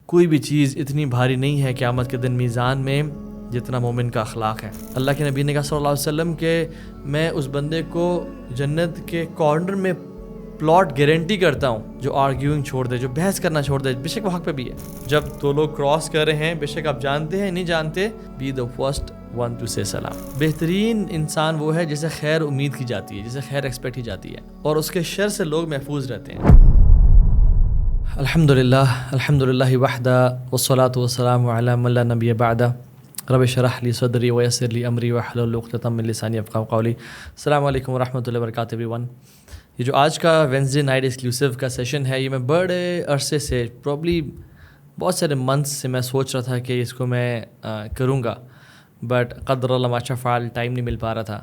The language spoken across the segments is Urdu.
کوئی بھی چیز اتنی بھاری نہیں ہے قیامت کے دن میزان میں جتنا مومن کا اخلاق ہے. اللہ کے نبی نے کہا صلی اللہ علیہ وسلم کہ میں اس بندے کو جنت کے کارنر میں پلاٹ گارنٹی کرتا ہوں جو آرگیونگ چھوڑ دے, جو بحث کرنا چھوڑ دے, بے شک وہ حق پہ بھی ہے. جب دو لوگ کراس کر رہے ہیں, بے شک آپ جانتے ہیں نہیں جانتے, be the first one to say سلام. بہترین انسان وہ ہے جسے خیر امید کی جاتی ہے, جسے خیر ایکسپیکٹ کی جاتی ہے, اور اس کے شر سے لوگ محفوظ رہتے ہیں. الحمدللہ وحدہ والصلاة والسلام علی من لا نبی بعدہ رب اشرح لی صدری ویسر لی امری واحلل عقدۃ من لسانی یفقہوا قولی. السلام علیکم ورحمۃ اللہ وبرکاتہ ایوری ون. یہ جو آج کا وینسڈے نائٹ ایکسکلوسیو کا سیشن ہے, یہ میں بڑے عرصے سے, پرابلی بہت سارے منتھس سے میں سوچ رہا تھا کہ اس کو میں کروں گا, بٹ قدر اللہ ما شاء فعل, ٹائم نہیں مل پا رہا تھا.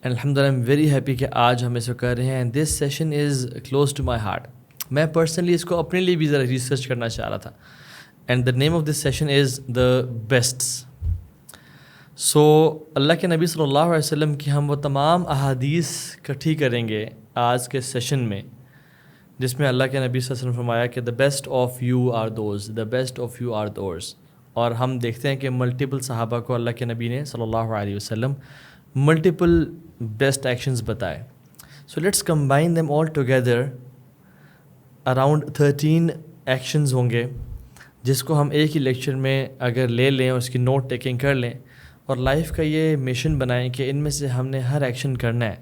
اینڈ الحمدللہ آئی ایم ویری ہیپی کہ آج ہم اس کو کر رہے ہیں. And this session is close to my heart. میں پرسنلی اس کو اپنے لیے بھی ذرا ریسرچ کرنا چاہ رہا تھا. And the name of this session is the bests. So اللہ کے نبی صلی اللہ علیہ وسلم کی ہم وہ تمام احادیث اکٹھی کریں گے آج کے سیشن میں, جس میں اللہ کے نبی صلی اللہ علیہ وسلم فرمایا کہ the best of you are those, the best of you are those. اور ہم دیکھتے ہیں کہ ملٹیپل صحابہ کو اللہ کے نبی نے صلی اللہ علیہ وسلم ملٹیپل بیسٹ ایکشنز بتائے. So let's combine them all together. Around 13 actions ہوں گے جس کو ہم ایک ہی لیکچر میں اگر لے لیں اور اس کی نوٹ ٹیکنگ کر لیں اور لائف کا یہ مشن بنائیں کہ ان میں سے ہم نے ہر ایکشن کرنا ہے.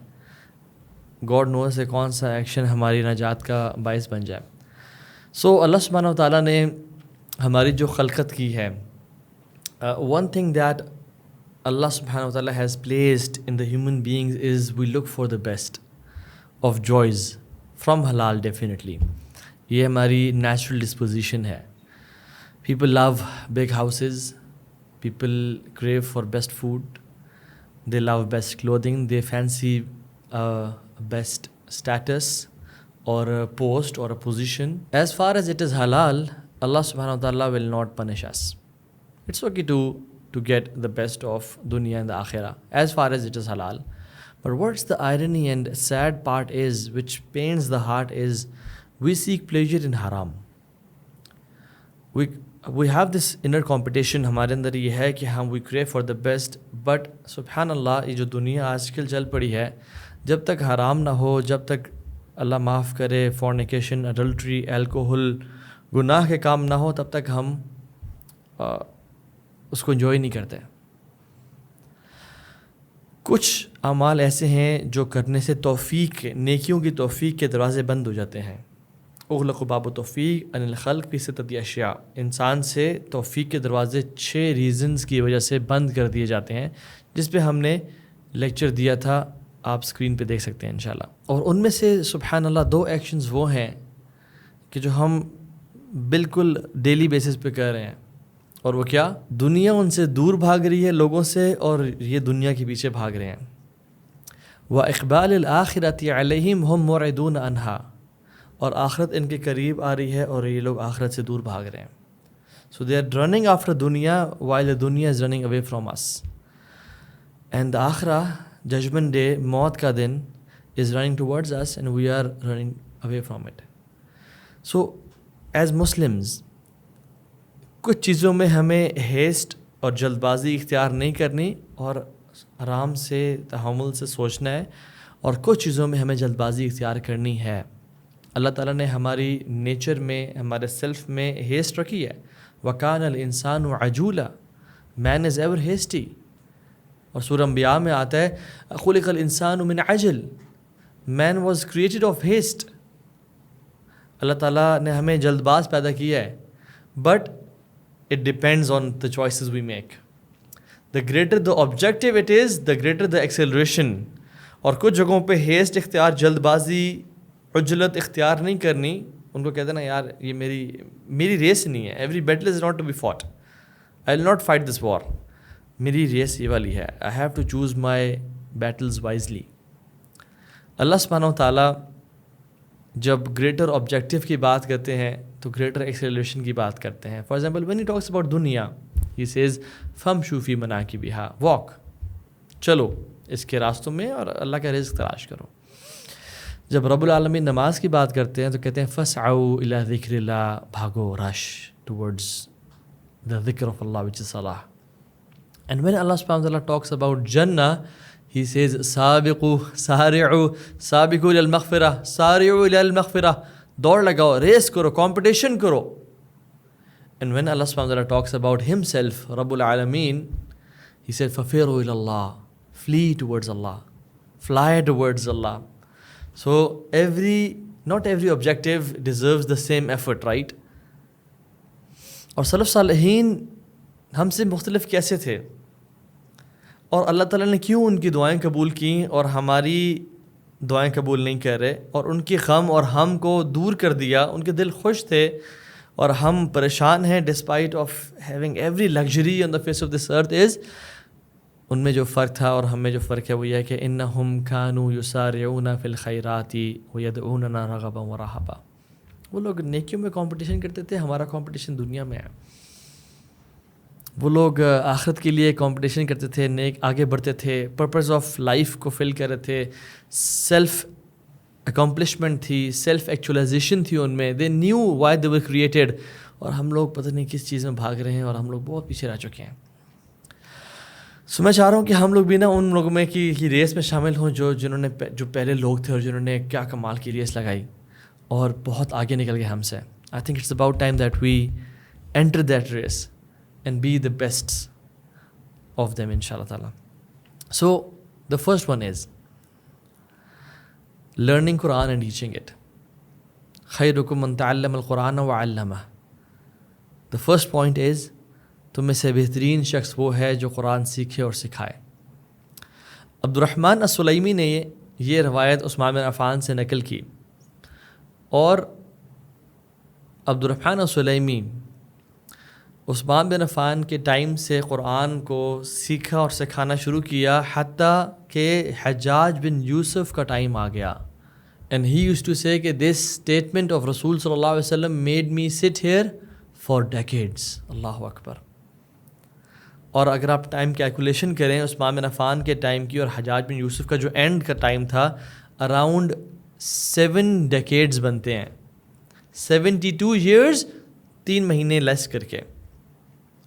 گاڈ نوز سے کون سا ایکشن ہماری نجات کا باعث بن جائے. سو اللہ سبحانہ و تعالیٰ نے ہماری جو خلقت کی ہے, ون تھنگ دیٹ اللہ سبحانہ و تعالیٰ has placed in the human beings as we look for the best of joys from حلال. ڈیفینیٹلی یہ ہماری نیچرل ڈسپوزیشن ہے. People love big houses, people crave for best food, they love best clothing, they fancy best status or a post or a position. As far as it is halal, Allah subhanahu wa ta'ala will not punish us. It's okay to get the best of dunya and the akhirah as far as it is halal. But what's the irony and sad part is, which pains the heart, is we seek pleasure in haram. We have this inner competition. ہمارے اندر یہ ہے کہ ہم we crave for the best, but سبحان اللہ, یہ جو دنیا آج کل چل پڑی ہے, جب تک حرام نہ ہو, جب تک اللہ معاف کرے fornication, adultery, alcohol, گناہ کے کام نہ ہو, تب تک ہم اس کو انجوائے نہیں کرتے. کچھ اعمال ایسے ہیں جو کرنے سے توفیق, نیکیوں کی توفیق کے دروازے بند ہو جاتے ہیں. اغلق باب توفیق ان الخلق فی ستۃ اشیاء. انسان سے توفیق کے دروازے 6 ریزنز کی وجہ سے بند کر دیے جاتے ہیں, جس پہ ہم نے لیکچر دیا تھا, آپ اسکرین پہ دیکھ سکتے ہیں انشاءاللہ. اور ان میں سے سبحان اللہ 2 ایکشنز وہ ہیں کہ جو ہم بالکل ڈیلی بیسس پہ کر رہے ہیں. اور وہ کیا؟ دنیا ان سے دور بھاگ رہی ہے لوگوں سے, اور یہ دنیا کے پیچھے بھاگ رہے ہیں. وَإِقْبَالِ الْآخِرَةِ عَلَيْهِمْ هُمْ مُعْرِضُونَ عَنْهَا. اور آخرت ان کے قریب آ رہی ہے اور یہ لوگ آخرت سے دور بھاگ رہے ہیں. So they are running after دنیا وائل دا دنیا is running away from us. And the آخرہ, ججمنٹ ڈے, موت کا دن, is running towards us and we are running away from it. So as Muslims کچھ چیزوں میں ہمیں ہیسٹ اور جلد بازی اختیار نہیں کرنی اور آرام سے تحمل سے سوچنا ہے, اور کچھ چیزوں میں ہمیں جلد بازی اختیار کرنی ہے. اللہ تعالیٰ نے ہماری نیچر میں, ہمارے سیلف میں ہیسٹ رکھی ہے. وَكَانَ الْإِنسَانُ عَجُولًا. مین از ایور ہیسٹی. اور سورہ انبیاء میں آتا ہے خُلِقَ الْإِنسَانُ مِنْ عَجْلٍ. Man was created of haste. اللہ تعالیٰ نے ہمیں جلد باز پیدا کیا ہے, but it depends on the choices we make. The greater the objective it is, the greater the acceleration. اور کچھ جگہوں پہ ہیسٹ اختیار, جلد بازی, عجلت اختیار نہیں کرنی. ان کو کہتے ہیں نا یار یہ میری ریس نہیں ہے. Every battle is not to be fought. I will not fight this war. میری ریس یہ والی ہے. I have to choose my battles wisely. اللہ سبحانہ و تعالیٰ جب گریٹر آبجیکٹیو کی بات کرتے ہیں تو گریٹر ایکسیلریشن کی بات کرتے ہیں. For example when he talks about دنیا, ہی سیز فمشوا فی مناکبہا, واک, چلو اس کے راستوں میں اور اللہ کا رزق تلاش کرو. جب رب العالمین نماز کی بات کرتے ہیں تو کہتے ہیں فسعوا الی ذکر اللہ, بھاگو, رش, towards the dhikr of Allah, which is salah. And when Allah subhanahu wa ta'ala talks about Jannah, He says, Sabiqu, Sari'u, Sabiqu ilal maghfirah, Sari'u ilal maghfirah. Daud lagao, race karo, competition karo. And when Allah subhanahu wa ta'ala talks about Himself, Rabbul Alameen, He said, Fafiru ilallah, flee towards Allah, fly towards Allah. So not every objective deserves the same effort, right? اور سلف صالحین ہم سے مختلف کیسے تھے، اور اللہ تعالیٰ نے کیوں ان کی دعائیں قبول کیں اور ہماری دعائیں قبول نہیں کر رہے، اور ان کی غم اور ہم کو دور کر دیا. ان کے دل خوش تھے اور ہم پریشان ہیں. Despite of having every luxury on the face of this earth is, ان میں جو فرق تھا اور ہم میں جو فرق ہے وہ یہ ہے کہ انہم کانوا یسارعون فی الخیرات ویدعوننا رغبا ورہبا. وہ لوگ نیکیوں میں کمپٹیشن کرتے تھے، ہمارا کمپٹیشن دنیا میں ہے. وہ لوگ آخرت کے لیے کمپٹیشن کرتے تھے، نیک آگے بڑھتے تھے، پرپز آف لائف کو فل کر رہے تھے، سیلف اکمپلشمنٹ تھی، سیلف ایکچولائزیشن تھی ان میں. They knew why they were created. اور ہم لوگ پتہ نہیں کس چیز میں بھاگ رہے ہیں، اور ہم لوگ بہت پیچھے رہ چکے ہیں. سو میں چاہ رہا ہوں کہ ہم لوگ بھی نا ان لوگوں میں کی ریس میں شامل ہوں جو پہلے لوگ تھے اور جنہوں نے کیا کمال کی ریس لگائی اور بہت آگے نکل گئے ہم سے. I think it's about time that we enter that race and be the best of them, inshallah ta'ala. So the first one is learning Quran and teaching it. خیرکم من تعلم القرآن وعلمہ. The first point is تم میں سے بہترین شخص وہ ہے جو قرآن سیکھے اور سکھائے. عبد الرحمن السلیمی نے یہ روایت عثمان بن عفان سے نقل کی، اور عبد الرحمن السلیمی عثمان بن عفان کے ٹائم سے قرآن کو سیکھا اور سکھانا شروع کیا، حتیٰ کہ حجاج بن یوسف کا ٹائم آ گیا. اینڈ ہی یوزڈ ٹو سے کہ دس اسٹیٹمنٹ آف رسول صلی اللہ علیہ وسلم made me sit here for decades. اللہ اکبر. اور اگر آپ ٹائم کیلکولیشن کریں عثمان بن عفان کے ٹائم کی اور حجاج بن یوسف کا جو اینڈ کا ٹائم تھا، اراؤنڈ 7 ڈیکیڈز بنتے ہیں. 72 ایئرز 3 مہینے لیس کر کے.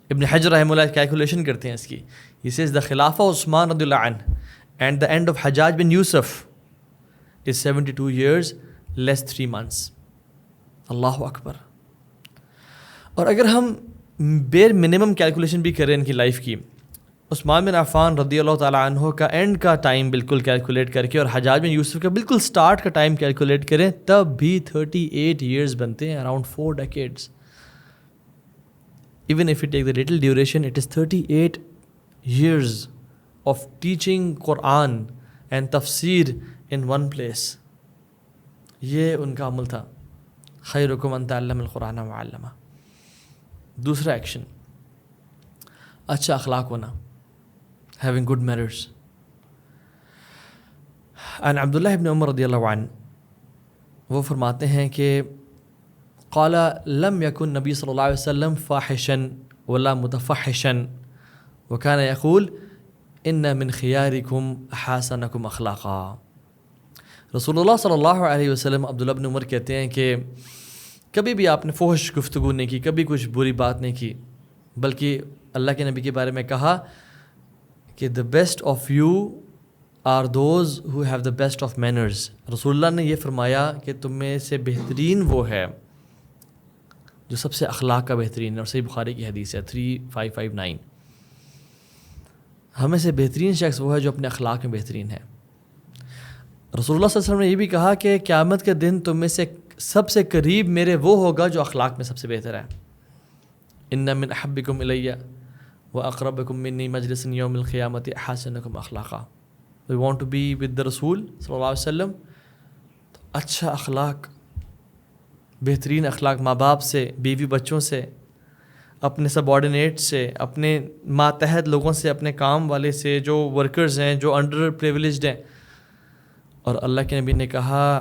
ابن حجر رحمہ اللہ کیلکولیشن کرتے ہیں اس کی. He says the خلافہ عثمان رضی اللہ عنہ and the end of Hajjaj bin Yusuf is 72 years less 3 months. اللہ اکبر. اور اگر ہم بیر منیمم کیلکولیشن بھی کریں ان کی لائف کی، عثمان بن عفان رضی اللہ تعالیٰ عنہ کا اینڈ کا ٹائم بالکل کیلکولیٹ کر کے اور حجاج بن یوسف کا بالکل سٹارٹ کا ٹائم کیلکولیٹ کریں، تب بھی 38 years بنتے ہیں، around 4 decades. Even if you take the little duration, it is 38 years of teaching Quran and tafsir in one place. یہ ان کا عمل تھا. خیرکم من تعلم القرآن وعلمہ. دوسرا ایکشن، اچھا اخلاق ہونا، having good manners. عن عبداللہ ابن عمر رضی اللہ عنہ، وہ فرماتے ہیں کہ قال لم يكن نبی صلی اللہ علیہ وسلم فاحشا ولا متفحشا وكان يقول ان من خياركم احسنكم اخلاقا. رسول اللہ صلی اللہ علیہ وسلم، عبداللہ بن عمر کہتے ہیں کہ کبھی بھی آپ نے فحش گفتگو نہیں کی، کبھی کچھ بری بات نہیں کی، بلکہ اللہ کے نبی کے بارے میں کہا کہ the best of you are those who have the best of manners. رسول اللہ نے یہ فرمایا کہ تم میں سے بہترین وہ ہے جو سب سے اخلاق کا بہترین ہے، اور صحیح بخاری کی حدیث ہے 3559. ہمیں سے بہترین شخص وہ ہے جو اپنے اخلاق میں بہترین ہے. رسول اللہ صلی اللہ علیہ وسلم نے یہ بھی کہا کہ قیامت کے دن تم میں سے سب سے قریب میرے وہ ہوگا جو اخلاق میں سب سے بہتر ہے. ان من احبکم الی واقربکم منی مجلسا یوم القیامت احسنکم اخلاقا. We want to be with the رسول صلی اللہ علیہ وسلم. تو اچھا اخلاق، بہترین اخلاق، ماں باپ سے، بیوی بچوں سے، اپنے سبارڈینیٹ سے، اپنے ماتحت لوگوں سے، اپنے کام والے سے، جو ورکرز ہیں، جو انڈر پریویلیجڈ ہیں. اور اللہ کے نبی نے کہا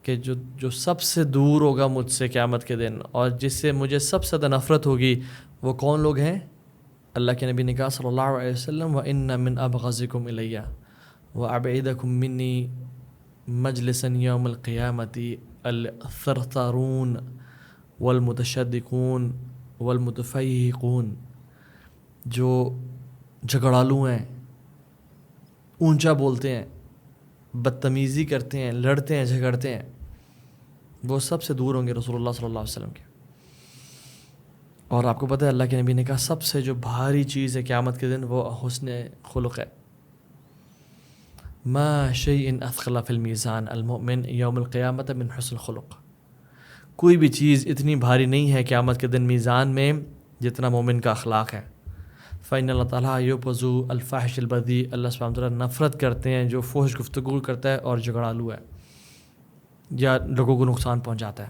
کہ جو سب سے دور ہوگا مجھ سے قیامت کے دن اور جس سے مجھے سب سے زیادہ نفرت ہوگی، وہ کون لوگ ہیں؟ اللہ کے نبی نے کہا صلی اللہ علیہ وسلم وَإِنَّ مِنْ أَبْغَضِكُمْ إِلَيَّ وَأَبْعِدَكُمْ مِنِّي مَجْلِسًا يَوْمَ الْقِيَامَةِ الثَّرْثَرُونَ والمتشدقون والمتفیہقون، جو جھگڑالو ہیں، اونچا بولتے ہیں، بدتمیزی کرتے ہیں، لڑتے ہیں، جھگڑتے ہیں، وہ سب سے دور ہوں گے رسول اللہ صلی اللہ علیہ وسلم کے۔ اور آپ کو پتہ ہے اللہ کے نبی نے کہا سب سے جو بھاری چیز ہے قیامت کے دن وہ حسن خلق ہے۔ ما شیء اثقل فی المیزان المؤمن یوم القیامت من حسن الخلق، کوئی بھی چیز اتنی بھاری نہیں ہے قیامت کے دن میزان میں جتنا مومن کا اخلاق ہے۔ فإن اللہ تعالیٰ یبغض الفاحش البذیء، اللہ سبحانہ وتعالیٰ نفرت کرتے ہیں جو فحش گفتگو کرتا ہے اور جھگڑالو ہے یا لوگوں کو نقصان پہنچاتا ہے۔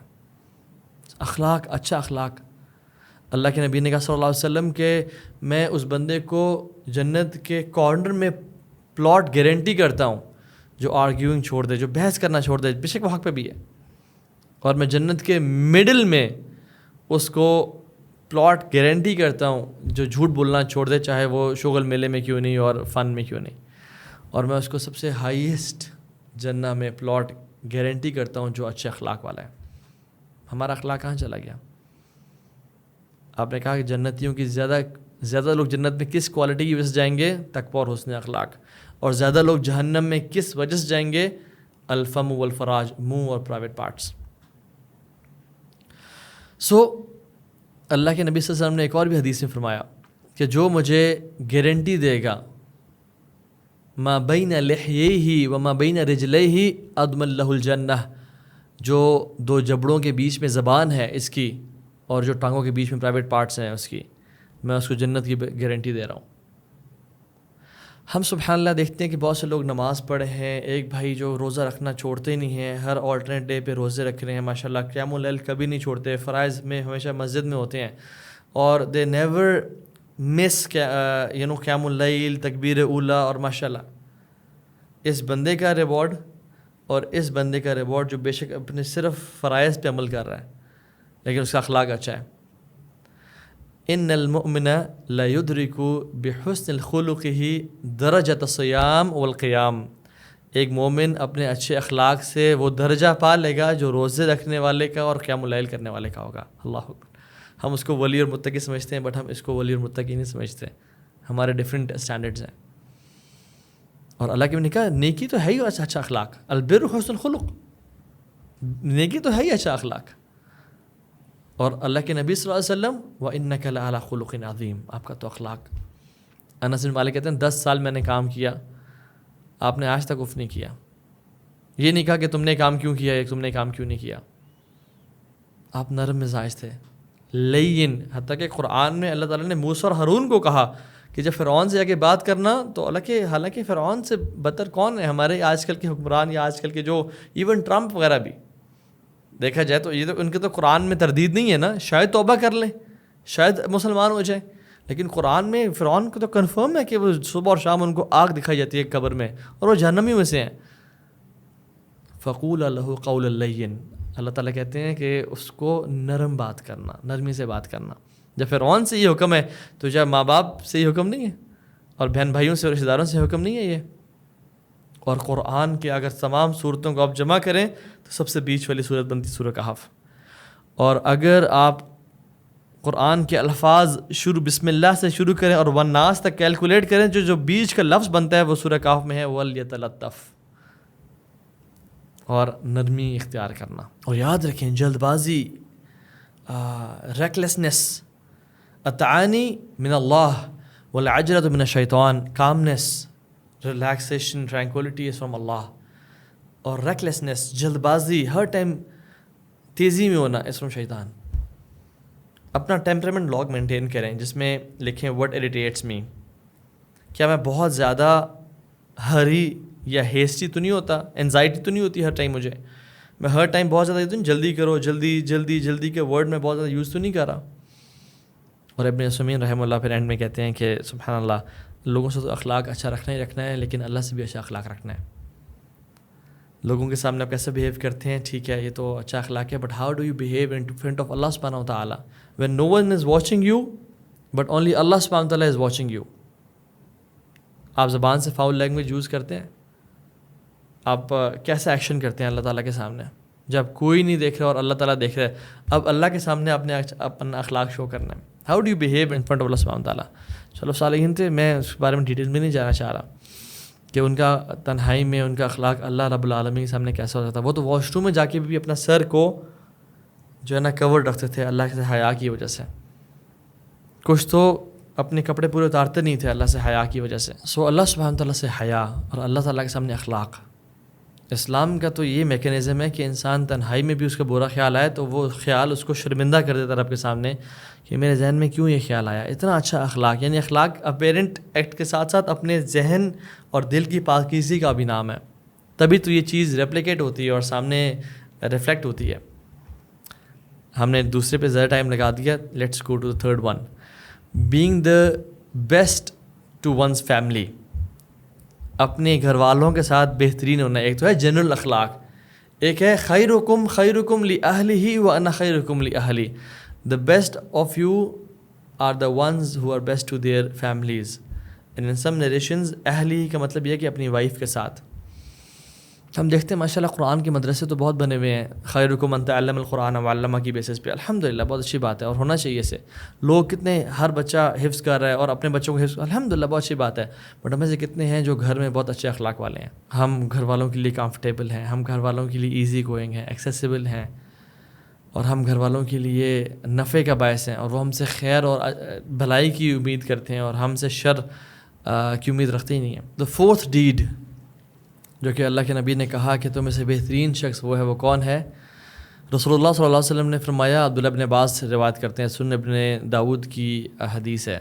اخلاق، اچھا اخلاق، اللہ کے نبی نے کہا صلی اللہ علیہ وسلم کہ میں اس بندے کو جنت کے کارنر میں پلاٹ گارنٹی کرتا ہوں جو آرگیونگ چھوڑ دے، جو بحث کرنا چھوڑ دے، بے شک وہ حق پہ بھی ہے، اور میں جنت کے مڈل میں اس کو پلاٹ گارنٹی کرتا ہوں جو جھوٹ بولنا چھوڑ دے، چاہے وہ شغل میلے میں کیوں نہیں اور فن میں کیوں نہیں، اور میں اس کو سب سے ہائیسٹ جنت میں پلاٹ گارنٹی کرتا ہوں جو اچھے اخلاق والا ہے۔ ہمارا اخلاق کہاں چلا گیا؟ آپ نے کہا کہ جنتیوں کی زیادہ لوگ جنت میں کس کوالٹی کی وجہ سے جائیں گے؟ تقویٰ اور حسن اخلاق، اور زیادہ لوگ جہنم میں کس وجہ سے جائیں گے؟ الفم والفراج، منہ اور پرائیویٹ پارٹس۔ اللہ کے نبی صلی اللہ علیہ وسلم نے ایک اور بھی حدیث میں فرمایا کہ جو مجھے گارنٹی دے گا ما بین لحییہ وما بین رجلیہ اضمن لہ الجنہ، جو دو جبڑوں کے بیچ میں زبان ہے اس کی اور جو ٹانگوں کے بیچ میں پرائیویٹ پارٹس ہیں اس کی، میں اس کو جنت کی گارنٹی دے رہا ہوں۔ ہم سبحان اللہ دیکھتے ہیں کہ بہت سے لوگ نماز پڑھے ہیں، ایک بھائی جو روزہ رکھنا چھوڑتے ہی نہیں ہیں، ہر آلٹرنیٹ ڈے پہ روزے رکھ رہے ہیں، ماشاءاللہ قیام اللیل کبھی نہیں چھوڑتے، فرائض میں ہمیشہ مسجد میں ہوتے ہیں، اور دے نیور مس قیام اللیل، تکبیر اولا، اور ماشاءاللہ اس بندے کا ریوارڈ اور اس بندے کا ریوارڈ جو بے شک اپنے صرف فرائض پہ عمل کر رہا ہے لیکن اس کا اخلاق اچھا ہے۔ ان المؤمن لا يدرك بحسن خلقه درجة الصيام والقيام، ایک مومن اپنے اچھے اخلاق سے وہ درجہ پا لے گا جو روزے رکھنے والے کا اور قیام اللیل کرنے والے کا ہوگا۔ اللہ اکبر۔ ہم اس کو ولی اور متقی سمجھتے ہیں، بٹ ہم اس کو ولی اور متقی نہیں سمجھتے، ہمارے ڈفرینٹ اسٹینڈرڈز ہیں۔ اور اللہ کے نے کہا نیکی تو ہے ہی اچھا اخلاق، البر حسن الخلق، نیکی تو ہے ہی اچھا اخلاق۔ اور اللہ کے نبی صلی اللہ علیہ وسلم وَإِنَّكَ لَعَلَىٰ خُلُقٍ عَظِيمٍ، آپ کا تو اخلاق۔ انس بن مالک کہتے ہیں 10 سال میں نے کام کیا، آپ نے آج تک اف نہیں کیا، یہ نہیں کہا کہ تم نے کام کیوں کیا، تم نے کام کیوں نہیں کیا، آپ نرم مزاج تھے، لین، حتیٰ کہ قرآن میں اللہ تعالیٰ نے موسیٰ اور ہارون کو کہا کہ جب فرعون سے جا کے بات کرنا تو حالانکہ فرعون سے بدتر کون ہے ہمارے آج کل کے حکمران، یا آج کل کے جو ایون ٹرمپ وغیرہ بھی دیکھا جائے تو یہ تو ان کے تو قرآن میں تردید نہیں ہے نا، شاید توبہ کر لیں، شاید مسلمان ہو جائیں، لیکن قرآن میں فرعون کو تو کنفرم ہے کہ وہ صبح اور شام ان کو آگ دکھائی جاتی ہے قبر میں اور وہ جہنمی میں سے ہیں۔ فقول لہ قولا لین، اللہ تعالیٰ کہتے ہیں کہ اس کو نرم بات کرنا، نرمی سے بات کرنا۔ جب فرعون سے یہ حکم ہے تو جب ماں باپ سے یہ حکم نہیں ہے، اور بہن بھائیوں سے اور رشتہ داروں سے حکم نہیں ہے یہ۔ اور قرآن کے اگر تمام صورتوں کو آپ جمع کریں تو سب سے بیچ والی صورت بنتی سورہ کہف، اور اگر آپ قرآن کے الفاظ بسم اللہ سے شروع کریں اور والناس تک کیلکولیٹ کریں، جو بیچ کا لفظ بنتا ہے وہ سورہ کہف میں ہے وَلْيَتَلَطَّفْ، اور نرمی اختیار کرنا۔ اور یاد رکھیں جلد بازی، ریکلیسنس، التعانی من اللہ والعجلۃ من الشیطان، calmness, relaxation, tranquility is from اللہ، اور ریکلیسنس، جلد بازی، ہر ٹائم تیزی میں ہونا از فرام شیطان۔ اپنا ٹیمپرامنٹ لاگ مینٹین کریں جس میں لکھیں وٹ اریٹیٹس می، کیا میں بہت زیادہ ہری یا ہیسٹی تو نہیں ہوتا، انزائٹی تو نہیں ہوتی ہر ٹائم مجھے، میں ہر ٹائم بہت زیادہ جلدی کرو، جلدی جلدی جلدی کے ورڈ میں بہت زیادہ یوز تو نہیں کر رہا۔ اور ابن عثیمین رحمہ اللہ پھر اینڈ میں کہتے ہیں کہ سبحان اللہ، لوگوں سے تو اخلاق اچھا رکھنا ہی رکھنا ہے، لیکن اللہ سے بھی اچھا اخلاق رکھنا ہے۔ لوگوں کے سامنے آپ کیسے بیہیو کرتے ہیں، ٹھیک ہے یہ تو اچھا اخلاق ہے، but how do you behave in front of اللہ سبحانہ و تعالیٰ when no one is watching you but only اللہ سبحانہ و تعالیٰ از واچنگ یو۔ آپ زبان سے فاؤل لینگویج یوز کرتے ہیں، آپ کیسے ایکشن کرتے ہیں اللہ تعالیٰ کے سامنے؟ جب کوئی نہیں دیکھ رہا اور اللہ تعالیٰ دیکھ رہا ہے. اب اللہ کے سامنے اپنا اخلاق شو کرنا ہے. How do you behave in front of اللہ سبحانہ و تعالیٰ. چلو صالحین تھے, میں اس کے بارے میں ڈیٹیل میں نہیں جانا چاہ رہا کہ ان کا تنہائی میں ان کا اخلاق اللہ رب العالمین کے سامنے کیسا ہوتا تھا. وہ تو واش روم میں جا کے بھی اپنا سر کو جو ہے نا کورڈ رکھتے تھے اللہ سے حیا کی وجہ سے. کچھ تو اپنے کپڑے پورے اتارتے نہیں تھے اللہ سے حیا کی وجہ سے. سو اللہ سبحانہ تعالیٰ سے حیا اور اللہ تعالیٰ کے سامنے اخلاق. اسلام کا تو یہ میکینزم ہے کہ انسان تنہائی میں بھی اس کا برا خیال آئے تو وہ خیال اس کو شرمندہ کر دیتا رب کے سامنے کہ میرے ذہن میں کیوں یہ خیال آیا. اتنا اچھا اخلاق, یعنی اخلاق اپیرنٹ ایکٹ کے ساتھ ساتھ اپنے ذہن اور دل کی پاکیزگی کا بھی نام ہے. تبھی تو یہ چیز ریپلیکیٹ ہوتی ہے اور سامنے ریفلیکٹ ہوتی ہے. ہم نے دوسرے پہ زیادہ ٹائم لگا دیا. Let's go to the third one, being the best to ones family. اپنے گھر والوں کے ساتھ بہترین ہونا. ایک تو ہے جنرل اخلاق, ایک ہے خیرکم خیرکم لأہلہ وانا خیرکم لأہلی. The best of you are the ones who are best to their families. And in some narrations اہلی کا مطلب یہ کہ اپنی وائف کے ساتھ. ہم دیکھتے ہیں ماشاءاللہ قرآن کے مدرسے تو بہت بنے ہوئے ہیں. خیرکم من تعلم القرآن وعلمہ کی بیسس پہ. الحمدللہ بہت اچھی بات ہے اور ہونا چاہیے سے. لوگ کتنے ہر بچہ حفظ کر رہا ہے اور اپنے بچوں کو حفظ, الحمدللہ بہت اچھی بات ہے. بٹ ہمیں سے کتنے ہیں جو گھر میں بہت اچھے اخلاق والے ہیں. ہم گھر والوں کے لیے کمفرٹیبل ہیں, ہم گھر والوں کے لیے ایزی گوئنگ ہیں, ایکسیسیبل ہیں, اور ہم گھر والوں کے لیے نفع کا باعث ہیں, اور وہ ہم سے خیر اور بھلائی کی امید کرتے ہیں اور ہم سے شر کی امید رکھتے ہی نہیں ہیں. دا فورتھ ڈیڈ جو کہ اللہ کے نبی نے کہا کہ تم میں سے بہترین شخص وہ ہے, وہ کون ہے؟ رسول اللہ صلی اللہ علیہ وسلم نے فرمایا, عبداللہ ابن عباس سے روایت کرتے ہیں, سنن ابن داود کی حدیث ہے,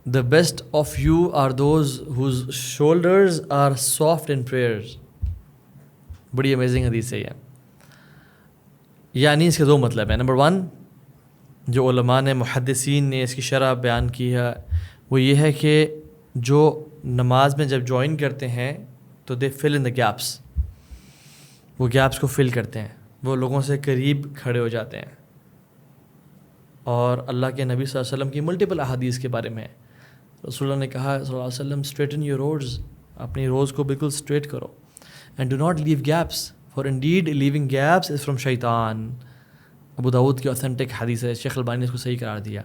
the best of you are those whose shoulders are soft in prayers. بڑی امیزنگ حدیث ہے یہ. یعنی اس کے دو مطلب ہیں. نمبر ون, جو علماء نے محدثین نے اس کی شرح بیان کی ہے وہ یہ ہے کہ جو نماز میں جب جوائن کرتے ہیں تو دے فل ان دا گیپس, وہ گیپس کو فل کرتے ہیں, وہ لوگوں سے قریب کھڑے ہو جاتے ہیں. اور اللہ کے نبی صلی اللہ علیہ وسلم کی ملٹیپل احادیث کے بارے میں رسول اللہ نے کہا صلی اللہ علیہ وسلم, اسٹریٹن یور روڈز, اپنی روز کو بالکل اسٹریٹ کرو, and do not leave gaps for indeed leaving gaps is from شیطان. ابو داؤد کی اوتھینٹک حدیث ہے, شیخ البانی نے اس کو صحیح قرار دیا.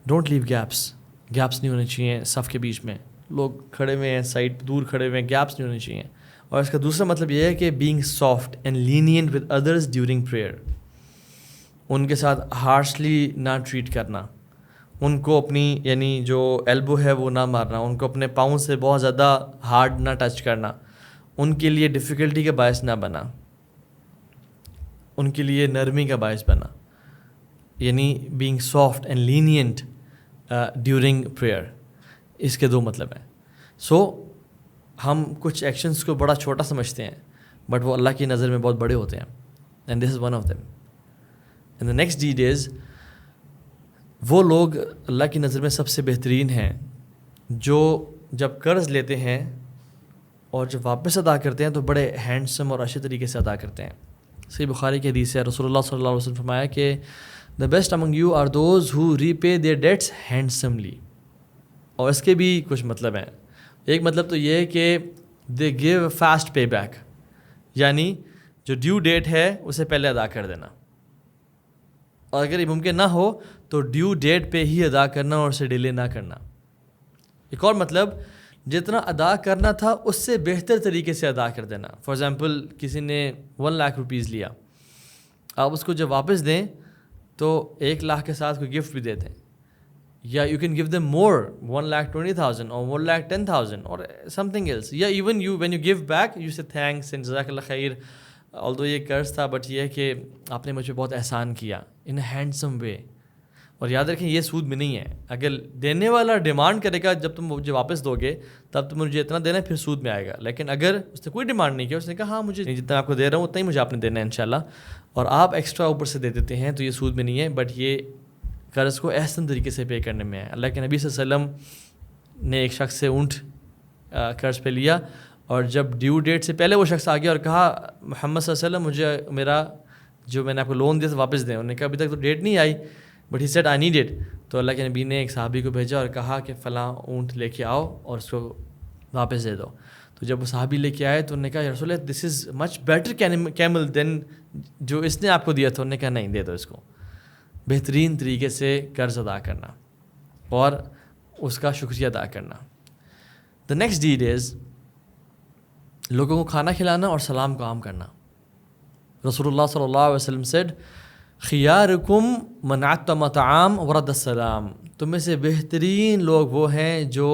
ڈونٹ لیو گیپس, گیپس نہیں ہونے چاہیے صف کے بیچ میں, لوگ کھڑے ہوئے ہیں سائڈ دور کھڑے ہوئے ہیں, گیپس نہیں ہونے چاہیے. اور اس کا دوسرا مطلب یہ ہے کہ being soft and lenient with others during prayer, ان کے ساتھ ہارشلی نہ ٹریٹ کرنا, ان کو اپنی یعنی جو ایلبو ہے وہ نہ مارنا, ان کو اپنے پاؤں سے بہت زیادہ ہارڈ نہ ٹچ کرنا, ان کے لیے ڈیفیکلٹی کا باعث نہ بنا, ان کے لیے نرمی کا باعث بنا. یعنی being soft and lenient during prayer, اس کے دو مطلب ہیں. سو ہم کچھ ایکشنز کو بڑا چھوٹا سمجھتے ہیں بٹ وہ اللہ کی نظر میں بہت بڑے ہوتے ہیں, and this is one of them. And the next deed is, وہ لوگ اللہ کی نظر میں سب سے بہترین ہیں جو جب قرض لیتے ہیں اور جب واپس ادا کرتے ہیں تو بڑے ہینڈسم اور اچھے طریقے سے ادا کرتے ہیں. صحیح بخاری کی حدیث ہے, رسول اللہ صلی اللہ علیہ وسلم فرمایا کہ the best among you are those who repay their debts handsomely. اور اس کے بھی کچھ مطلب ہیں. ایک مطلب تو یہ ہے کہ دے گیو فاسٹ پے بیک, یعنی جو ڈیو ڈیٹ ہے اسے پہلے ادا کر دینا, اور اگر یہ ممکن نہ ہو تو ڈیو ڈیٹ پہ ہی ادا کرنا اور اسے ڈیلے نہ کرنا. ایک اور مطلب, جتنا ادا کرنا تھا اس سے بہتر طریقے سے ادا کر دینا. فار ایگزامپل کسی نے 1 لاکھ روپیز لیا, آپ اس کو جب واپس دیں تو 1 لاکھ کے ساتھ کوئی گفٹ بھی دے دیں, یا you can give them more 1,20,000 اور 1,10,000 اور سم تھنگ ایلس, یا even you when you give back you سے تھینکس اینڈ جزاک اللہ خیر, آلدو یہ قرض تھا بٹ یہ ہے کہ آپ نے مجھے بہت احسان کیا, ان اے ہینڈسم وے. اور یاد رکھیں یہ سود میں نہیں ہے. اگر دینے والا ڈیمانڈ کرے گا جب تم مجھے واپس دو گے تب تم مجھے اتنا دینا ہے, پھر سود میں آئے گا. لیکن اگر اس نے کوئی ڈیمانڈ نہیں کیا, اس نے کہا ہاں مجھے جتنا آپ کو دے رہا ہوں اتنا ہی مجھے آپ نے دینا ہے انشاءاللہ, اور آپ ایکسٹرا اوپر سے دے دیتے ہیں, تو یہ سود میں نہیں ہے بٹ یہ قرض کو احسن طریقے سے پے کرنے میں ہے. اللہ کے نبی صلی اللہ علیہ وسلم نے ایک شخص سے اونٹ قرض پہ لیا, اور جب ڈیو ڈیٹ سے پہلے وہ شخص آ گیا اور کہا محمد صلی اللہ علیہ وسلم مجھے میرا جو میں نے آپ کو لون دیا تھا واپس دیں. انہوں نے کہا ابھی تک تو ڈیٹ نہیں آئی, but he said I need it. تو اللہ کے نبی نے ایک صحابی کو بھیجا اور کہا کہ فلاں اونٹ لے کے آؤ اور اس کو واپس دے دو. تو جب وہ صحابی لے کے آئے تو انہوں نے کہا یا رسول اللہ دس از مچ بیٹر کیمل دین جو اس نے آپ کو دیا تھا. انہوں نے کہا نہیں دے دو اس کو. بہترین طریقے سے قرض ادا کرنا اور اس کا شکریہ ادا کرنا. دا نیکسٹ ڈیڈ از لوگوں کو کھانا کھلانا اور سلام کو عام کرنا. رسول اللہ صلی اللہ علیہ وسلم سیڈ خیارکم من عطم طعام ورد السلام. تم میں سے بہترین لوگ وہ ہیں جو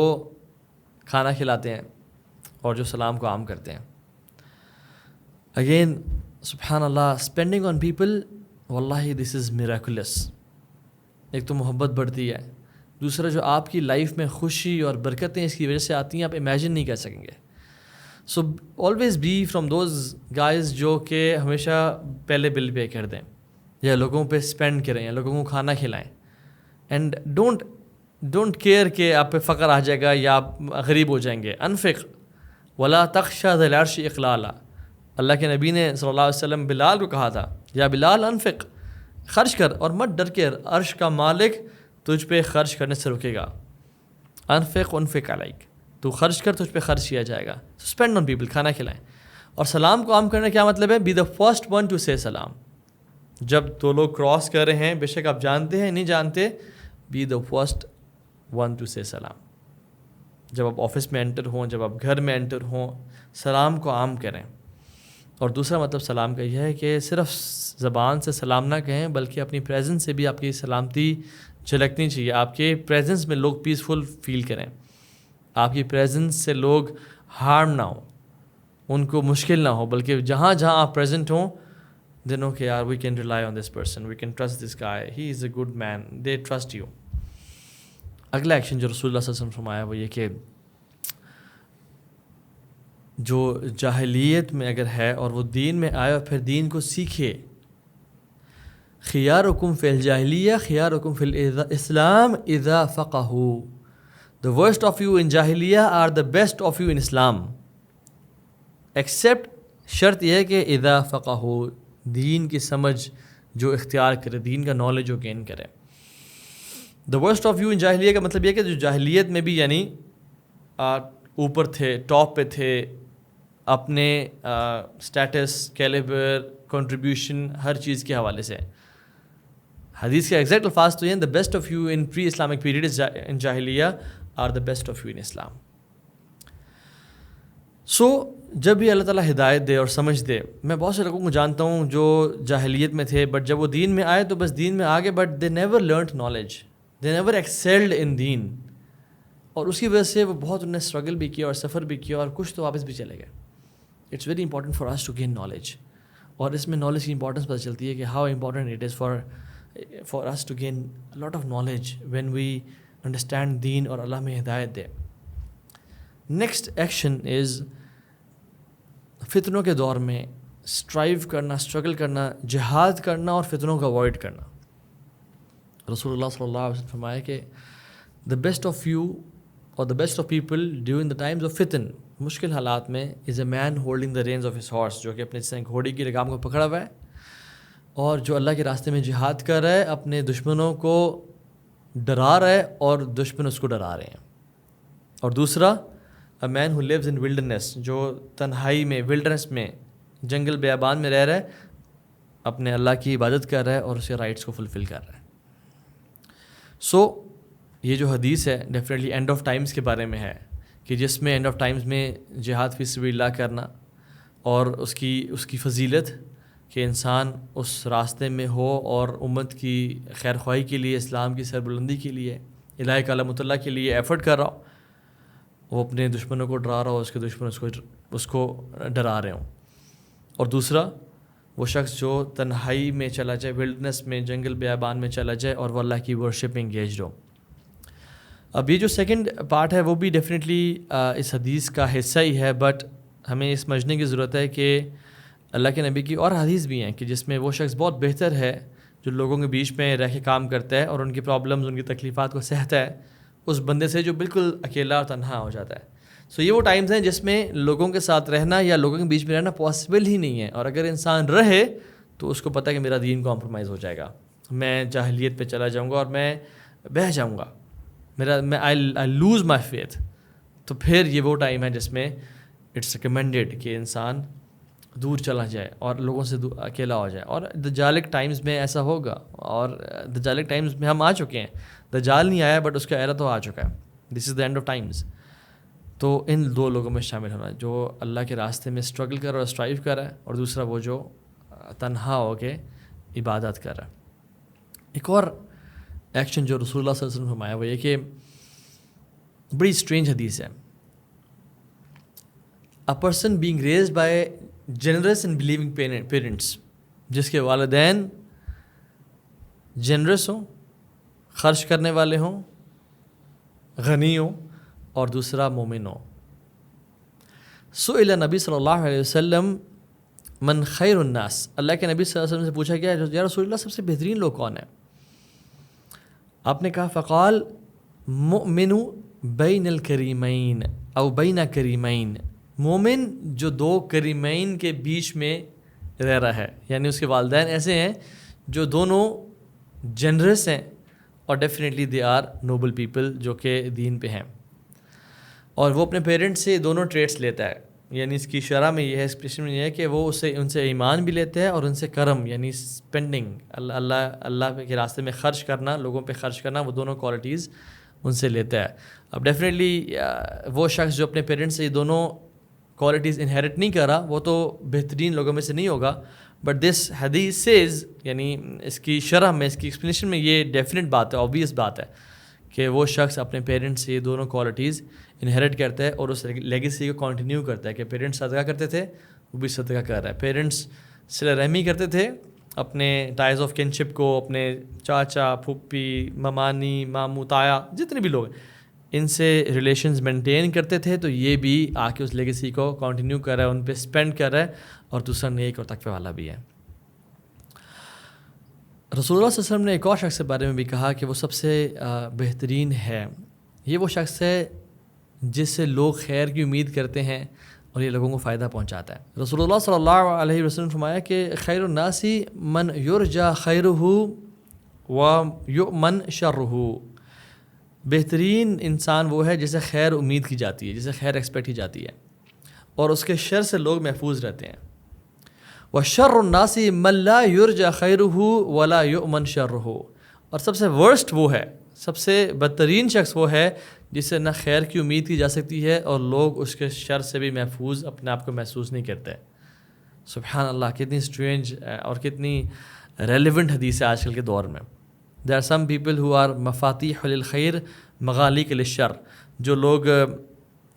کھانا کھلاتے ہیں اور جو سلام کو عام کرتے ہیں. اگین سبحان اللہ, اسپینڈنگ آن پیپل, واللہ دس از میراکولس. ایک تو محبت بڑھتی ہے, دوسرا جو آپ کی لائف میں خوشی اور برکتیں اس کی وجہ سے آتی ہیں آپ امیجن نہیں کر سکیں گے. So always be from those guys جو کہ ہمیشہ پہلے بل پے کر دیں یا لوگوں پہ اسپینڈ کریں یا لوگوں کو کھانا کھلائیں. اینڈ ڈونٹ کیئر کہ آپ پہ فقر آ جائے گا یا آپ غریب ہو جائیں گے. انفق ولا تخشى ذا العرش اقلالا. اللہ کے نبی نے صلی اللہ علیہ وسلم بلال کو کہا تھا یا بلال انفق, خرچ کر اور مت ڈر کے, عرش کا مالک تجھ پہ خرچ کرنے سے رکے گا. انفق انفق علیک, تو خرچ کر تجھ پہ خرچ کیا جائے گا. اسپینڈ آن پیپل, کھانا کھلائیں. اور سلام کو عام کرنے کا کیا مطلب ہے؟ Be the first one to say سلام. جب دو لوگ کراس کر رہے ہیں, بے شک آپ جانتے ہیں نہیں جانتے, be the first one to say سلام. جب آپ آفس میں انٹر ہوں, جب آپ گھر میں انٹر ہوں, سلام کو عام کریں. اور دوسرا مطلب سلام کا یہ ہے کہ صرف زبان سے سلام نہ کہیں بلکہ اپنی پریزنس سے بھی آپ کی سلامتی جھلکنی چاہیے. آپ کے پریزنس میں لوگ پیسفل فیل کریں, آپ کی پریزنس سے لوگ ہارم نہ ہوں, ان کو مشکل نہ ہو, بلکہ جہاں جہاں آپ پریزنٹ ہوں دے نو کہ یار we can rely on this person, we can trust this guy, he is a good man, they trust you. اگلا ایکشن جو رسول اللہ صلی اللہ علیہ وسلم فرمایا وہ یہ کہ جو جاہلیت میں اگر ہے اور وہ دین میں آئے اور پھر دین کو سیکھے, خیارکم فی الجاہلیہ خیارکم فی الاسلام اذا فقہوا. The worst of you in جاہلیہ are the best of you in Islam. Accept شرط یہ ہے کہ اذا فقہوا, دین کی سمجھ جو اختیار کرے, دین کا نالج جو گین کرے. The worst of you in جاہلیہ کا مطلب یہ کہ جو جاہلیت میں بھی یعنی اوپر تھے, ٹاپ پہ تھے, اپنے اسٹیٹس, کیلیبر, کنٹریبیوشن, ہر چیز کے حوالے سے. حدیث کے ایگزیکٹ الفاظ تو یہ ہیں, the best of you in pre-Islamic period is in جاہلیہ are the best of you in Islam. سو جب بھی اللہ تعالیٰ ہدایت دے اور سمجھ دے, میں بہت سے لوگوں کو جانتا ہوں جو جاہلیت میں تھے بٹ جب وہ دین میں آئے تو بس دین میں آگے, but they never learned knowledge, they never excelled in دین, اور اس کی وجہ سے وہ بہت انہوں نے اسٹرگل بھی کیا اور سفر بھی کیا اور کچھ تو واپس بھی چلے گئے. It's very important for us to gain knowledge, اور اس میں نالج کی امپورٹنس پتہ چلتی ہے کہ how important it is for us to gain lot of knowledge when we understand دین اور اللہ میں ہدایت دے. نیکسٹ ایکشن از فتنوں کے دور میں اسٹرائیو کرنا, اسٹرگل کرنا, جہاد کرنا اور فتنوں کو اوائڈ کرنا. رسول اللہ صلی اللہ علیہ وسلم فرمایا کہ دا بیسٹ آف یو اور the best of people during the times of فتن, مشکل حالات میں, is a man holding the reins of his horse, جو کہ اپنے جسے گھوڑے کی لگام کو پکڑا ہوا ہے اور جو اللہ کے راستے میں جہاد کر رہا ہے, اپنے دشمنوں کو ڈرا رہا ہے اور دشمن اس کو ڈرا رہے ہیں. اور دوسرا اے مین ہو لیوز ان ولڈرنیس, جو تنہائی میں, ولڈرنیس میں, جنگل بیابان میں رہ رہا ہے, اپنے اللہ کی عبادت کر رہا ہے اور اس کے رائٹس کو فلفل کر رہا ہے. سو یہ جو حدیث ہے ڈیفینیٹلی اینڈ آف ٹائمز کے بارے میں ہے, کہ جس میں اینڈ آف ٹائمز میں جہاد فی سبیل اللہ کرنا اور اس کی فضیلت کہ انسان اس راستے میں ہو اور امت کی خیر خواہی کے لیے, اسلام کی سربلندی کے لیے, الہ کلمۃ اللہ کے لیے ایفرٹ کر رہا ہو, وہ اپنے دشمنوں کو ڈرا رہا ہو, اس کے دشمن اس کو ڈرا رہے ہوں. اور دوسرا وہ شخص جو تنہائی میں چلا جائے, ولڈنس میں, جنگل بیابان میں چلا جائے اور وہ اللہ کی ورشپ میں انگیجڈ ہو. اب یہ جو سیکنڈ پارٹ ہے وہ بھی ڈیفینیٹلی اس حدیث کا حصہ ہی ہے, بٹ ہمیں یہ سمجھنے کی ضرورت ہے کہ اللہ کے نبی کی اور حدیث بھی ہیں کہ جس میں وہ شخص بہت بہتر ہے جو لوگوں کے بیچ میں رہ کے کام کرتا ہے اور ان کی پرابلمز, ان کی تکلیفات کو سہتا ہے, اس بندے سے جو بالکل اکیلا اور تنہا ہو جاتا ہے. سو یہ وہ ٹائمز ہیں جس میں لوگوں کے ساتھ رہنا یا لوگوں کے بیچ میں رہنا پاسبل ہی نہیں ہے, اور اگر انسان رہے تو اس کو پتہ ہے کہ میرا دین کمپرومائز ہو جائے گا, میں جاہلیت پہ چلا جاؤں گا اور میں بہہ جاؤں گا, آئی لوز مائی فیتھ. تو پھر یہ وہ ٹائم ہے جس میں اٹس ریکمینڈیڈ کہ انسان دور چلا جائے اور لوگوں سے اکیلا ہو جائے. اور دجالک ٹائمز میں ایسا ہوگا, اور دجالک ٹائمز میں ہم آ چکے ہیں. دجال نہیں آیا بٹ اس کا ایرا تو آ چکا ہے. دس از دا اینڈ آف ٹائمز. تو ان دو لوگوں میں شامل ہونا, جو اللہ کے راستے میں اسٹرگل کر رہا ہے, اسٹرائیو کر رہا ہے, اور دوسرا وہ جو تنہا ہو کے عبادت کر رہا ہے. ایک اور ایکشن جو رسول اللہ صلی اللہ علیہ وسلم نے فرمایا وہ یہ کہ بڑی اسٹرینج حدیث ہے. A person being raised by generous and believing parents, جس کے والدین جنرس ہوں, خرچ کرنے والے ہوں, غنی ہوں, اور دوسرا مومن ہو. سئل نبی صلی اللہ علیہ وسلم من خیر الناس, اللہ کے نبی صلی اللہ علیہ وسلم سے پوچھا گیا یا رسول اللہ سب سے بہترین لوگ کون ہیں؟ آپ نے کہا فقال مؤمن بین الکریمین او بین کریمین, مومن جو دو کریمین کے بیچ میں رہ رہا ہے, یعنی اس کے والدین ایسے ہیں جو دونوں جنرس ہیں اور definitely they are noble people جو کہ دین پہ ہیں, اور وہ اپنے پیرنٹس سے دونوں ٹریٹس لیتا ہے. یعنی اس کی شرح میں یہ ہے, ایکسپریشن میں یہ ہے کہ وہ ان سے ایمان بھی لیتے ہیں اور ان سے کرم یعنی اسپینڈنگ, اللہ کے راستے میں خرچ کرنا, لوگوں پہ خرچ کرنا, وہ دونوں کوالٹیز ان سے لیتا ہے. اب ڈیفینیٹلی وہ شخص جو اپنے پیرنٹس سے یہ دونوں کوالٹیز انہیریٹ نہیں کر رہا وہ تو بہترین لوگوں میں سے نہیں ہوگا. بٹ دس حدیث سیز, یعنی اس کی شرح میں, اس کی ایکسپلینیشن میں یہ ڈیفینیٹ بات ہے, آبویس بات ہے کہ وہ شخص اپنے پیرنٹس سے یہ دونوں کوالٹیز انہیریٹ کرتا ہے اور اس لیگیسی کو کنٹینیو کرتا ہے کہ پیرنٹس صدقہ کرتے تھے وہ بھی صدقہ کر رہا ہے, پیرنٹس صلہ رحمی کرتے تھے اپنے ٹائز آف کنشپ کو, اپنے چاچا, پھوپھی, ممانی, ماموں, تایا, جتنے بھی لوگ ان سے ریلیشنز مینٹین کرتے تھے, تو یہ بھی آ کے اس لیگیسی کو کنٹینیو کر رہا ہے, ان پہ اسپینڈ کر رہا ہے, اور دوسرا نیک اور تقوی والا بھی ہے. رسول اللہ صلی اللہ علیہ وسلم نے ایک اور شخص کے بارے میں بھی کہا کہ وہ سب سے بہترین ہے. یہ وہ شخص ہے جس سے لوگ خیر کی امید کرتے ہیں اور یہ لوگوں کو فائدہ پہنچاتا ہے. رسول اللہ صلی اللہ علیہ وسلم نے فرمایا کہ خیر الناس من یرجا خیرہ و یؤمن شرہ, بہترین انسان وہ ہے جسے خیر امید کی جاتی ہے, جسے خیر ایکسپیکٹ کی جاتی ہے, اور اس کے شر سے لوگ محفوظ رہتے ہیں. وشر الناس من لا یرجا خیرہ ولا یؤمن شرہ, اور سب سے ورسٹ وہ ہے, سب سے بدترین شخص وہ ہے جس سے نہ خیر کی امید کی جا سکتی ہے اور لوگ اس کے شر سے بھی محفوظ اپنے آپ کو محسوس نہیں کرتے. سبحان اللہ, کتنی اسٹرینج اور کتنی ریلیونٹ حدیث ہے آج کل کے دور میں. There are some people who are مفاتیح للخیر مغالق للشر, جو لوگ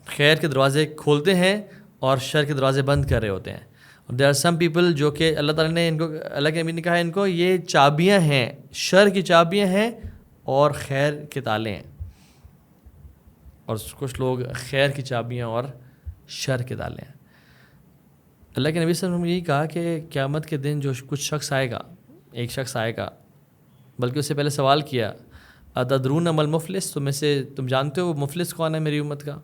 خیر کے دروازے کھولتے ہیں اور شر کے دروازے بند کر رہے ہوتے ہیں. اور دیر آر سم پیپل جو کہ اللہ تعالیٰ نے ان کو, اللہ کے نبی نے کہا ان کو یہ چابیاں ہیں, شر کی چابیاں ہیں اور خیر کے تالے ہیں, اور کچھ لوگ خیر کی چابیاں اور شر کے تالے ہیں. اللہ کے نبی صلی اللہ علیہ وسلم نے یہی کہا کہ قیامت کے دن جو کچھ شخص آئے گا, ایک شخص آئے گا, بلکہ اس سے پہلے سوال کیا اتدرون ما المفلس, تم جانتے ہو وہ مفلس کون ہے میری امت کا؟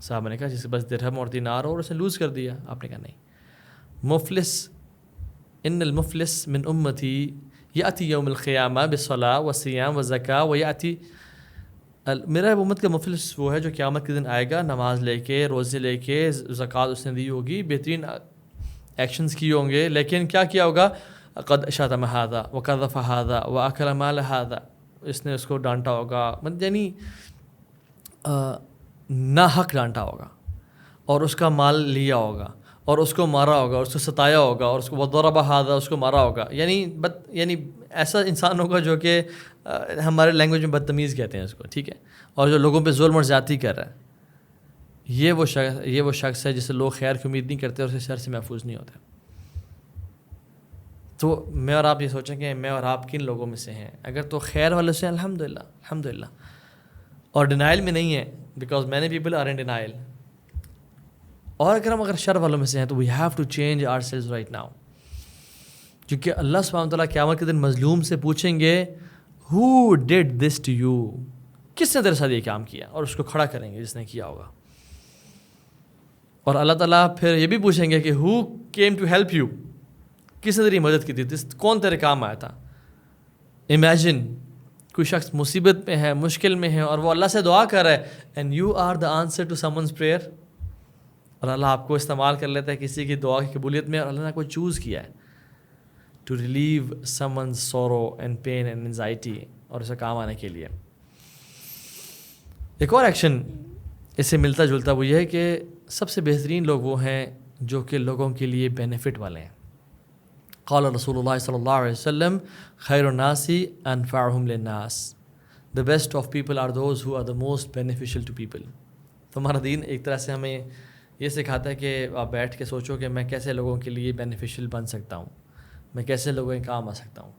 صحابہ نے کہا جس کے پاس درہم اور دینار ہو اور اسے لوز کر دیا. آپ نے کہا نہیں, مفلس ان المفلس من امتی یاتی یوم القیامہ بالصلاۃ والصیام والزکاۃ ویاتی, میرا امت کا مفلس وہ ہے جو قیامت کے دن آئے گا, نماز لے کے, روزے لے کے, زکوٰۃ اس نے دی ہوگی, بہترین ایکشنز کیے ہوں گے, لیکن کیا کیا ہوگا؟ قد شتم ھذا وقذف ھذا واکل مال ھذا, اس نے اس کو ڈانٹا ہوگا, یعنی ناحق ڈانٹا ہوگا, اور اس کا مال لیا ہوگا, اور اس کو مارا ہوگا, اس کو ستایا ہوگا, اور اس کو وضرب ھذا, اس کو مارا ہوگا. یعنی ایسا انسان ہوگا جو کہ ہمارے لینگویج میں بدتمیز کہتے ہیں اس کو, ٹھیک ہے, اور جو لوگوں پہ ظلم اور زیادتی کر رہا ہے. یہ وہ شخص ہے جسے لوگ خیر کی امید نہیں کرتے اور اس کے شر سے محفوظ نہیں ہوتے. تو میں اور آپ یہ سوچیں کہ میں اور آپ کن لوگوں میں سے ہیں؟ اگر تو خیر والے سے الحمدللہ, اور ڈینائل میں نہیں ہے, because many people are in denial. اور اگر شر والوں میں سے ہیں تو we have to change ourselves right now, کیونکہ اللہ سبحانہ وتعالیٰ قیامت کے دن مظلوم سے پوچھیں گے who did this to you, کس نے تیرے ساتھ یہ کام کیا, اور اس کو کھڑا کریں گے جس نے کیا ہوگا. اور اللہ تعالیٰ پھر یہ بھی پوچھیں گے کہ who came to help you, کس نے تیری مدد کی تھی, کون تیرے کام آیا تھا. امیجن کوئی شخص مصیبت میں ہے, مشکل میں ہے, اور وہ اللہ سے دعا کر رہا ہے, and you are the answer to someone's prayer. اور اللہ آپ کو استعمال کر لیتا ہے کسی کی دعا کی قبولیت میں، اور اللہ نے آپ کو چوز کیا ہے to relieve someone's sorrow and pain and anxiety, اور اسے کام آنے کے لیے۔ ایک اور ایکشن اس سے ملتا جلتا وہ یہ ہے کہ سب سے بہترین لوگ وہ ہیں جو کہ لوگوں کے لیے بینیفٹ والے ہیں۔ قال رسول اللہ صلی اللہ علیہ وسلم خیر الناس انفعهم للناس، the best of people are those who are the most beneficial to people۔ تو ہمارا دین ایک طرح سے ہمیں یہ سکھاتا ہے کہ آپ بیٹھ کے سوچو کہ میں کیسے لوگوں کے لیے بینیفیشل بن سکتا ہوں، میں کیسے لوگوں کے کام آ سکتا ہوں۔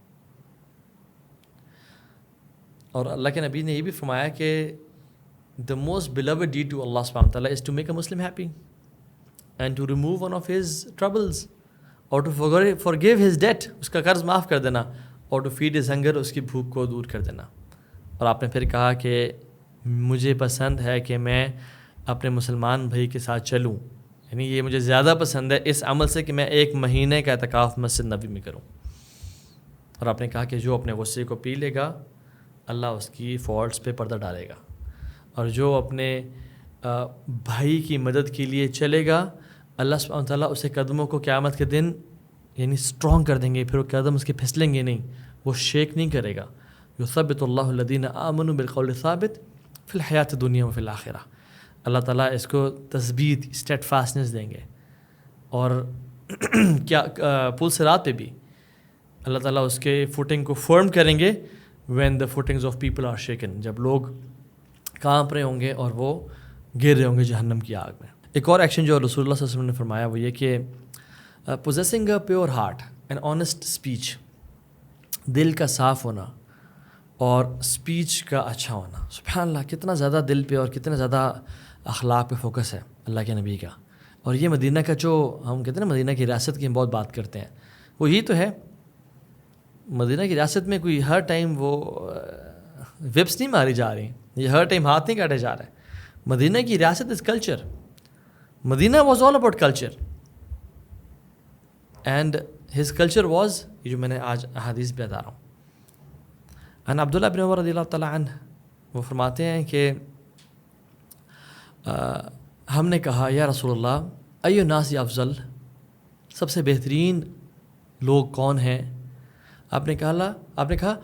اور اللہ کے نبی نے یہ بھی فرمایا کہ the most beloved deed to Allah subhanahu wa ta'ala is to make a Muslim happy and to remove one of his troubles or to forgive his debt، اس کا قرض معاف کر دینا، اور to feed his hunger، اس کی بھوک کو دور کر دینا۔ اور آپ نے پھر کہا کہ مجھے پسند ہے کہ میں اپنے مسلمان بھائی کے ساتھ چلوں، یعنی یہ مجھے زیادہ پسند ہے اس عمل سے کہ میں 1 مہینے کا اعتکاف مسجد نبوی میں کروں۔ اور آپ نے کہا کہ جو اپنے غصے کو پی لے گا اللہ اس کی فالٹس پہ پردہ ڈالے گا، اور جو اپنے بھائی کی مدد کے لیے چلے گا اللہ سبحانہ وتعالیٰ اسے قدموں کو قیامت کے دن یعنی اسٹرانگ کر دیں گے، پھر وہ قدم اس کے پھسلیں گے نہیں، وہ شیک نہیں کرے گا۔ یثبت اللہ الذین آمنوا بالقول الثابت فی الحیات الدنیا و فی الآخرہ، اللہ تعالیٰ اس کو تثبیت اسٹیڈ فاسٹنس دیں گے۔ اور کیا پل صراط پہ بھی اللہ تعالیٰ اس کے فوٹنگ کو فرم کریں گے، when the footings of people are shaken, جب لوگ کانپ رہے ہوں گے اور وہ گر رہے ہوں گے جہنم کی آگ میں۔ ایک اور ایکشن جو رسول اللہ صلی اللہ علیہ وسلم نے فرمایا وہ یہ کہ possessing a pure heart and honest speech, دل کا صاف ہونا اور اسپیچ کا اچھا ہونا۔ سبحان اللہ، کتنا زیادہ دل پہ اور کتنا زیادہ اخلاق پہ فوکس ہے اللہ کے نبی کا۔ اور یہ مدینہ کا جو ہم کہتے ہیں نا مدینہ کی ریاست کی ہم بہت بات کرتے ہیں، وہ یہی تو ہے۔ مدینہ کی ریاست میں کوئی ہر ٹائم وہ وپس نہیں ماری جا رہی، یہ ہر ٹائم ہاتھ نہیں کاٹے جا رہے۔ مدینہ کی ریاست is culture, Medina was all about culture, and his culture was, یہ جو میں نے آج احادیث پہ بتا رہا ہوں۔ ان عبداللہ بن عمر رضی اللہ تعالیٰ عنہ وہ فرماتے ہیں کہ ہم نے کہا یا رسول اللہ ایو الناس افضل، سب سے بہترین لوگ کون ہیں؟ آپ نے کہا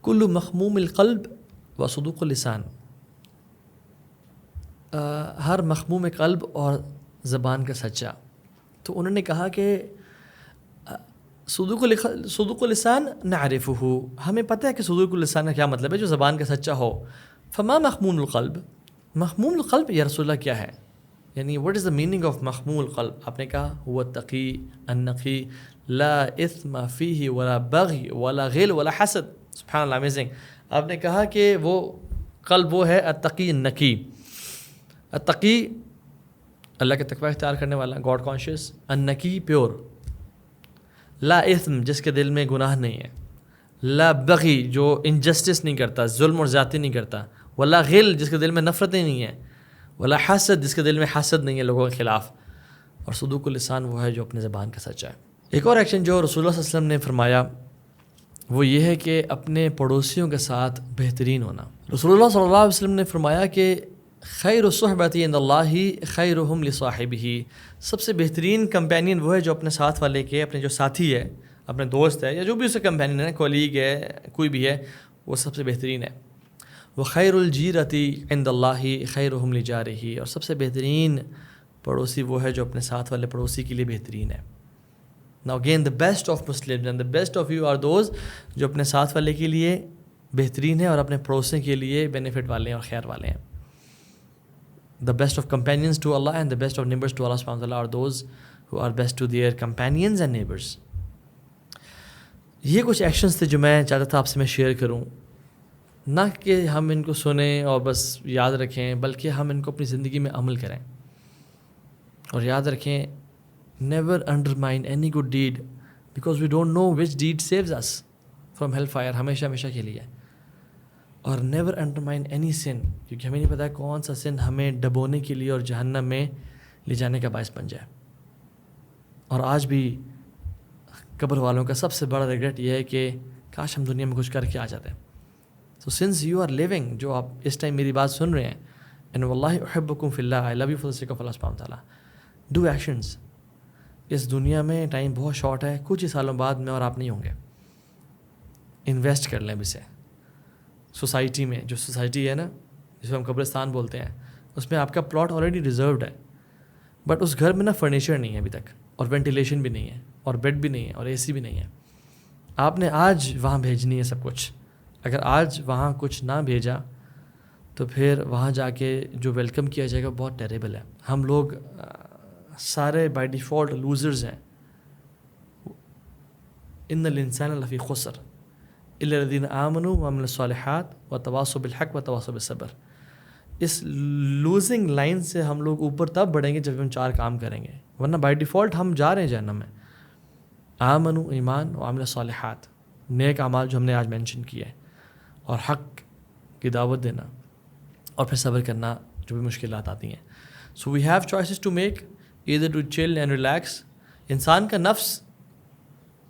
کل مخموم القلب و صدوق اللسان، ہر مخموم قلب اور زبان کا سچا۔ تو انہوں نے کہا کہ صدوق اللسان نعرفہ، ہمیں پتہ ہے کہ صدوق اللسان کا کیا مطلب ہے، جو زبان کا سچا ہو۔ فما مخموم القلب، مخموم القلب یا رسول اللہ کیا ہے، یعنی what is the meaning of مخموم القلب؟ آپ نے کہا هو التقی النقی لا اثم فیہ ولا بغی ولا غل ولا حسد۔ سبحان اللہ، امیزنگ۔ آپ نے کہا کہ وہ قلب وہ ہے التقی النقی، التقی اللہ کے تقوی اختیار کرنے والا، گاڈ کانشیس، النقی پیور، لا اثم جس کے دل میں گناہ نہیں ہے، لا بغی جو انجسٹس نہیں کرتا، ظلم اور زیادتی نہیں کرتا، ولا غل جس کے دل میں نفرتیں نہیں ہیں، ولا حسد جس کے دل میں حسد نہیں ہے لوگوں کے خلاف، اور صدوق اللسان وہ ہے جو اپنے زبان کا سچا ہے۔ ایک اور ایکشن جو رسول اللہ صلی اللہ علیہ وسلم نے فرمایا وہ یہ ہے کہ اپنے پڑوسیوں کے ساتھ بہترین ہونا۔ رسول اللہ صلی اللہ علیہ وسلم نے فرمایا کہ خیر الصحبۃ عند اللہ خیرہم لصاحبہ، سب سے بہترین کمپینین وہ ہے جو اپنے ساتھ والے کے، اپنے جو ساتھی ہے، اپنے دوست ہے یا جو بھی اس سے کمپینین ہے، کولیگ ہے، کوئی بھی ہے، وہ سب سے بہترین ہے۔ وہ خیر الجیرۃ عند اللہ خیرہم لجارہ، اور سب سے بہترین پڑوسی وہ ہے جو اپنے ساتھ والے پڑوسی کے لیے بہترین ہے۔ Now again the best of Muslims and the best of you are those جو اپنے ساتھ والے کے لیے بہترین ہیں اور اپنے پڑوسی کے لیے بینیفٹ والے ہیں اور خیر والے ہیں۔ The best of companions to Allah and the best of neighbors to Allah subhanahu wa ta'ala are those who are best to their companions and neighbors۔ یہ کچھ ایکشنز تھے جو میں چاہتا تھا آپ سے میں شیئر کروں، نہ کہ ہم ان کو سنیں اور بس یاد رکھیں، بلکہ ہم ان کو اپنی زندگی میں عمل کریں۔ اور یاد رکھیں never undermine any good deed because we don't know which deed saves us from hellfire، ہمیشہ کے لیے۔ اور never undermine any sin، کیونکہ ہمیں نہیں پتہ کون سا سن ہمیں ڈبونے کے لیے اور جہنم میں لے جانے کا باعث بن جائے۔ اور آج بھی قبر والوں کا سب سے بڑا ریگریٹ یہ ہے کہ کاش ہم دنیا میں کچھ کر کے آ جاتے ہیں۔ So since you are living، جو آپ اس ٹائم میری بات سن رہے ہیں، and واللہ احبکم فی اللہ، I love you for the sake of Allah سبحانہ وتعالیٰ، ڈو ایکشنز. اس دنیا میں ٹائم بہت شارٹ ہے, کچھ ہی سالوں بعد میں اور آپ نہیں ہوں گے. انویسٹ کر لیں اب اسے. سوسائٹی میں, جو سوسائٹی ہے نا جس کو ہم قبرستان بولتے ہیں, اس میں آپ کا پلاٹ آلریڈی ریزروڈ ہے, بٹ اس گھر میں نا فرنیچر نہیں ہے ابھی تک, اور وینٹیلیشن بھی نہیں ہے, اور بیڈ بھی نہیں ہے, اور اے سی بھی نہیں ہے. آپ نے آج وہاں بھیجنی ہے سب کچھ. اگر آج وہاں کچھ نہ بھیجا تو پھر وہاں جا کے جو ویلکم کیا جائے گا بہت ٹیریبل ہے. ہم لوگ سارے بائی ڈیفالٹ لوزرز ہیں. ان الانسان لفی خسر الا الذین آمنوا وعملوا الصالحات وتواصوا بالحق وتواصوا بالصبر. اس لوزنگ لائن سے ہم لوگ اوپر تب بڑھیں گے جب ہم 4 کام کریں گے, ورنہ بائی ڈیفالٹ ہم جا رہے ہیں جہنم میں. آمنوا, ایمان, وعملوا الصالحات, نیک اعمال جو ہم نے آج مینشن کیے, اور حق کی دعوت دینا, اور پھر صبر کرنا جو بھی مشکلات آتی ہیں. So we have choices to make, either to chill and relax. انسان کا نفس,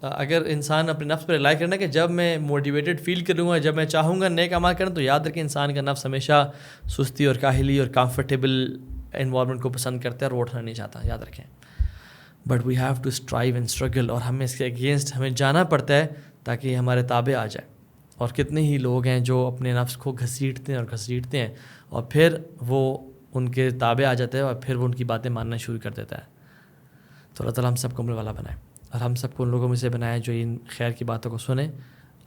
اگر انسان اپنے نفس پر ریلائی کرنا کہ جب میں موٹیویٹڈ فیل کروں گا, جب میں چاہوں گا نیک اعمال کرنا, تو یاد رکھیں انسان کا نفس ہمیشہ سستی اور کاہلی اور کمفرٹیبل انوائرمنٹ کو پسند کرتا ہے اور اٹھنا نہیں چاہتا, یاد رکھیں. But we have to strive and struggle, اور ہمیں اس کے اگینسٹ ہمیں جانا پڑتا ہے تاکہ ہمارے تابع آ جائے. اور کتنے ہی لوگ ہیں جو اپنے نفس کو گھسیٹتے ہیں اور گھسیٹتے ہیں, اور پھر وہ ان کے تابع آ جاتے ہیں, اور پھر وہ ان کی باتیں ماننا شروع کر دیتا ہے. تو اللہ تعالیٰ ہم سب کو عمل والا بنائے, اور ہم سب کو ان لوگوں میں سے بنائے جو ان خیر کی باتوں کو سنیں,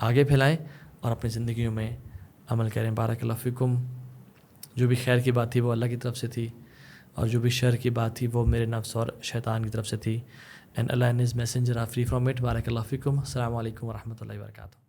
آگے پھیلائیں, اور اپنی زندگیوں میں عمل کریں. بارک اللہ فیکم. جو بھی خیر کی بات تھی وہ اللہ کی طرف سے تھی, اور جو بھی شر کی بات تھی وہ میرے نفس اور شیطان کی طرف سے تھی. And Allah and his messenger are free from it. بارک اللہ فیکم. السلام علیکم ورحمۃ اللہ وبرکاتہ.